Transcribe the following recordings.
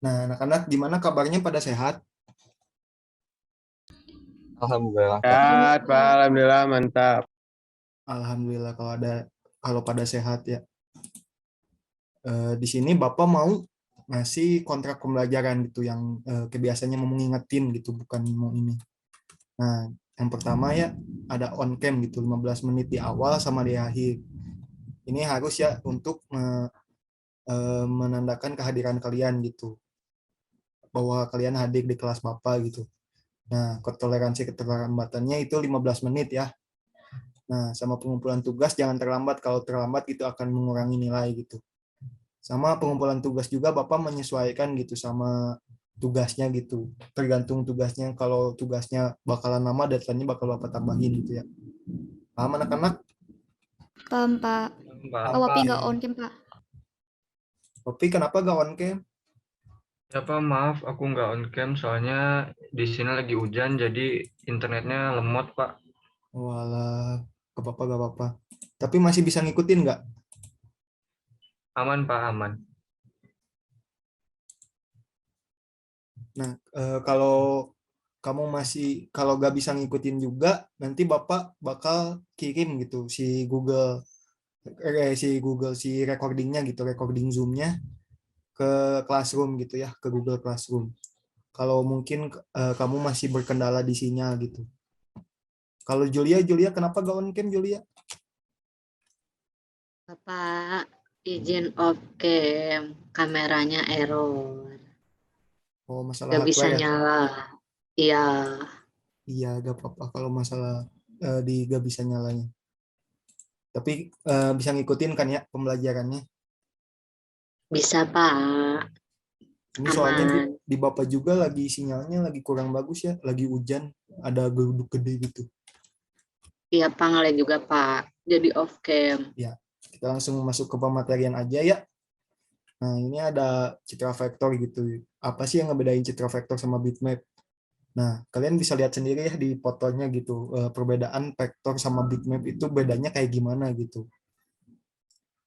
Nah, anak-anak gimana kabarnya pada sehat? Alhamdulillah, Pak. Sehat, Pak. Alhamdulillah. Alhamdulillah, mantap. Alhamdulillah kalau pada sehat ya. Di sini Bapak mau ngasih kontrak pembelajaran gitu yang kebiasaannya mau ngingetin gitu, bukan mau ini. Nah, yang pertama ya ada on cam gitu 15 menit di awal sama di akhir. Ini harus ya untuk menandakan kehadiran kalian gitu, bahwa kalian hadir di kelas Bapak gitu. Nah, toleransi keterlambatannya itu 15 menit ya. Nah, sama pengumpulan tugas jangan terlambat. Kalau terlambat itu akan mengurangi nilai gitu. Sama pengumpulan tugas juga Bapak menyesuaikan gitu sama tugasnya gitu. Tergantung tugasnya. Kalau tugasnya bakalan lama, deadline-nya bakal Bapak tambahin gitu ya. Paham anak-anak? Paham, Pak. Pak. Awapi Oke. nggak on cam, Pak? Tapi kenapa gak on cam? Ya Pak, maaf aku nggak on cam soalnya di sini lagi hujan jadi internetnya lemot Pak. Walah, gak apa-apa, gak apa-apa. Tapi masih bisa ngikutin nggak? Aman Pak, aman. Nah, kalau kamu masih kalau gak bisa ngikutin juga, nanti Bapak bakal kirim gitu si recordingnya gitu, recording Zoom-nya ke Classroom gitu ya, ke Google Classroom. Kalau mungkin kamu masih berkendala di sinyal gitu. Kalau Julia kenapa gak on cam Julia? Bapak, izin off cam, kameranya error, Oh, masalah gak bisa hardware ya? nyala. Iya, Iya, gak apa-apa kalau masalah di gak bisa nyalanya. Tapi bisa ngikutin kan ya pembelajarannya. bisa Pak, Ini soalnya aman. di Bapak juga lagi sinyalnya lagi kurang bagus ya, lagi hujan, ada geruduk gede gitu. Iya Pak, ngeliat juga Pak, jadi off cam. Ya, kita langsung masuk ke pematerian aja ya. Nah, ini ada citra vektor gitu. Apa sih yang ngebedain citra vektor sama bitmap? Nah, kalian bisa lihat sendiri ya di fotonya gitu, perbedaan vektor sama bitmap itu bedanya kayak gimana gitu.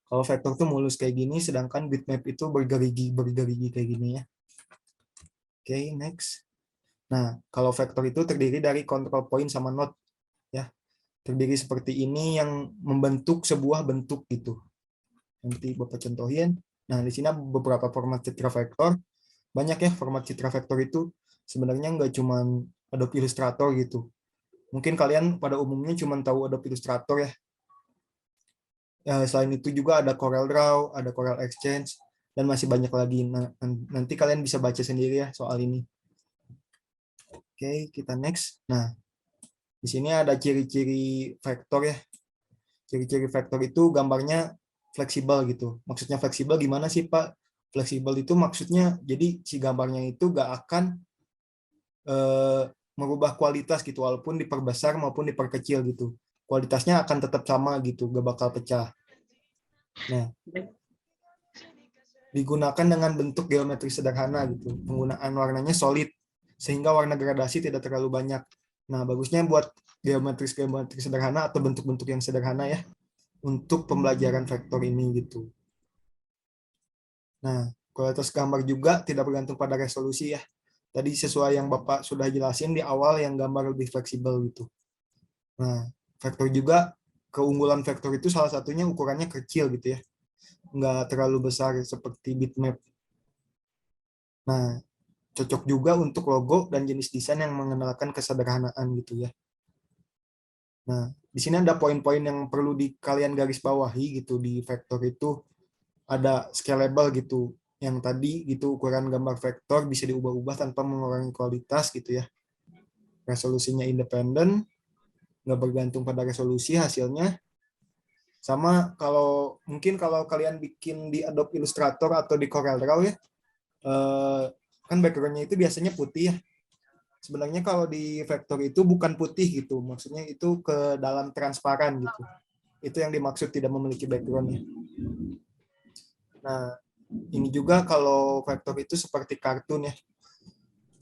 Kalau vektor tuh mulus kayak gini, sedangkan bitmap itu bergerigi kayak gini ya. Oke, next. Nah, kalau vektor itu terdiri dari control point sama node ya. Terdiri seperti ini yang membentuk sebuah bentuk gitu. Nanti Bapak contohin. Nah, di sini beberapa format citra vektor. Banyak ya format citra vektor itu. Sebenarnya nggak cuma Adobe Illustrator gitu. Mungkin kalian pada umumnya cuma tahu Adobe Illustrator ya. Selain itu juga ada CorelDRAW, ada Corel Exchange, dan masih banyak lagi. Nah, nanti kalian bisa baca sendiri ya soal ini. Oke, kita next. Nah, di sini ada ciri-ciri vektor ya. Ciri-ciri vektor itu gambarnya fleksibel gitu. Maksudnya fleksibel gimana sih Pak? Fleksibel itu maksudnya jadi si gambarnya itu gak akan eh, merubah kualitas gitu walaupun diperbesar maupun diperkecil gitu. Kualitasnya akan tetap sama gitu, gak bakal pecah. Nah, digunakan dengan bentuk geometri sederhana gitu. Penggunaan warnanya solid sehingga warna gradasi tidak terlalu banyak. Nah, bagusnya buat geometri sederhana atau bentuk-bentuk yang sederhana ya untuk pembelajaran vektor ini gitu. Nah, kualitas gambar juga tidak bergantung pada resolusi ya. Tadi sesuai yang Bapak sudah jelasin di awal yang gambar lebih fleksibel gitu. Nah, vektor juga keunggulan vektor itu salah satunya ukurannya kecil gitu ya. Nggak terlalu besar seperti bitmap. Nah, cocok juga untuk logo dan jenis desain yang mengenalkan kesederhanaan gitu ya. Nah, di sini ada poin-poin yang perlu kalian garis bawahi gitu di vektor itu. Ada scalable gitu yang tadi gitu ukuran gambar vektor bisa diubah-ubah tanpa mengurangi kualitas gitu ya, resolusinya independen, nggak bergantung pada resolusi hasilnya. Sama kalau mungkin kalau kalian bikin di Adobe Illustrator atau di CorelDRAW ya, kan backgroundnya itu biasanya putih ya. Sebenarnya kalau di vektor itu bukan putih gitu, maksudnya itu ke dalam transparan gitu. Itu yang dimaksud tidak memiliki backgroundnya. Nah, ini juga kalau vektor itu seperti kartun ya.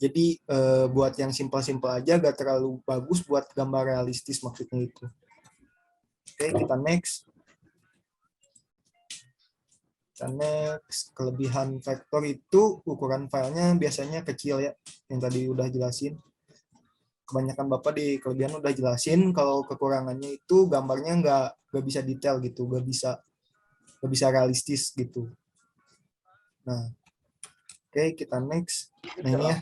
Jadi buat yang simpel-simpel aja gak terlalu bagus buat gambar realistis maksudnya itu. Oke, kita next. Next, kelebihan vektor itu ukuran filenya biasanya kecil ya, yang tadi udah jelasin. Kebanyakan Bapak di kelebihan udah jelasin, kalau kekurangannya itu gambarnya nggak bisa detail gitu, nggak bisa realistis gitu. Nah, oke, kita next. Nah ini ya,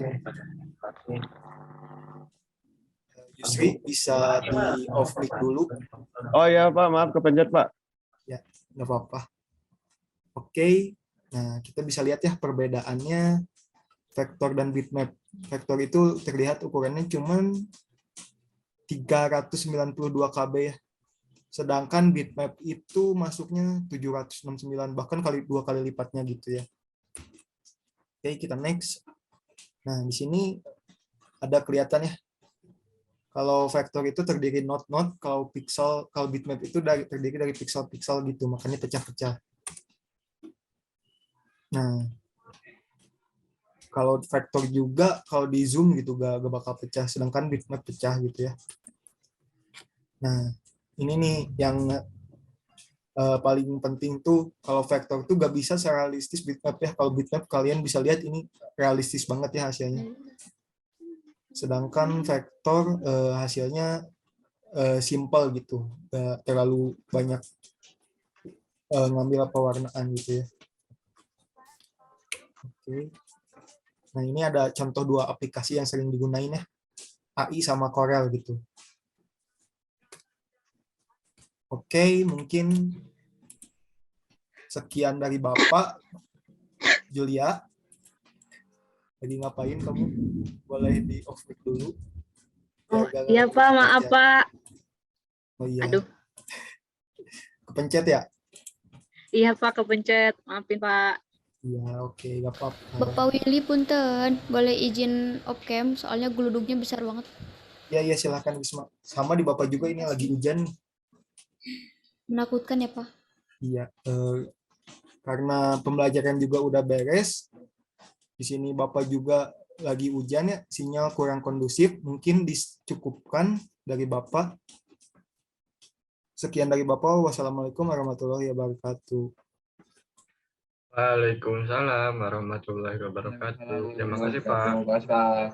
Yusri bisa di off mic dulu, Oh ya Pak, maaf kepencet Pak. nggak apa-apa. Oke, nah kita bisa lihat ya perbedaannya vektor dan bitmap. Vektor itu terlihat ukurannya cuman 392 KB ya. Sedangkan bitmap itu masuknya 769, bahkan dua kali lipatnya gitu ya. Oke, kita next. Nah, di sini ada kelihatan ya. Kalau vektor itu terdiri not, kalau bitmap itu terdiri dari pixel-pixel gitu, makanya pecah-pecah. Nah, kalau vektor juga kalau di zoom gitu gak bakal pecah, sedangkan bitmap pecah gitu ya. Nah, ini nih yang paling penting tuh, kalau vektor tuh gak bisa serealistis bitmap ya. Kalau bitmap kalian bisa lihat ini realistis banget ya hasilnya. Sedangkan vektor hasilnya simple gitu, gak terlalu banyak ngambil pewarnaan gitu ya. Oke. Nah, ini ada contoh dua aplikasi yang sering digunain ya, AI sama Corel gitu. Oke, mungkin sekian dari Bapak. Julia, lagi ngapain kamu? Boleh di off mic dulu. Oh, Gara-gara iya Pak, kepencet maaf ya. Pak. Oh iya. Aduh. Kepencet ya? Iya Pak, kepencet. Maafin Pak. Iya, oke, nggak apa-apa. Bapak Willy punten, boleh izin off cam soalnya geluduknya besar banget. Ya, silahkan Wisma. Sama di Bapak juga, ini lagi hujan. Menakutkan ya, Pak. Iya, karena pembelajaran juga udah beres. Di sini Bapak juga lagi hujan ya, sinyal kurang kondusif. Mungkin dicukupkan dari Bapak. Sekian dari Bapak. Wassalamualaikum warahmatullahi wabarakatuh. Waalaikumsalam warahmatullahi wabarakatuh. Terima kasih Pak.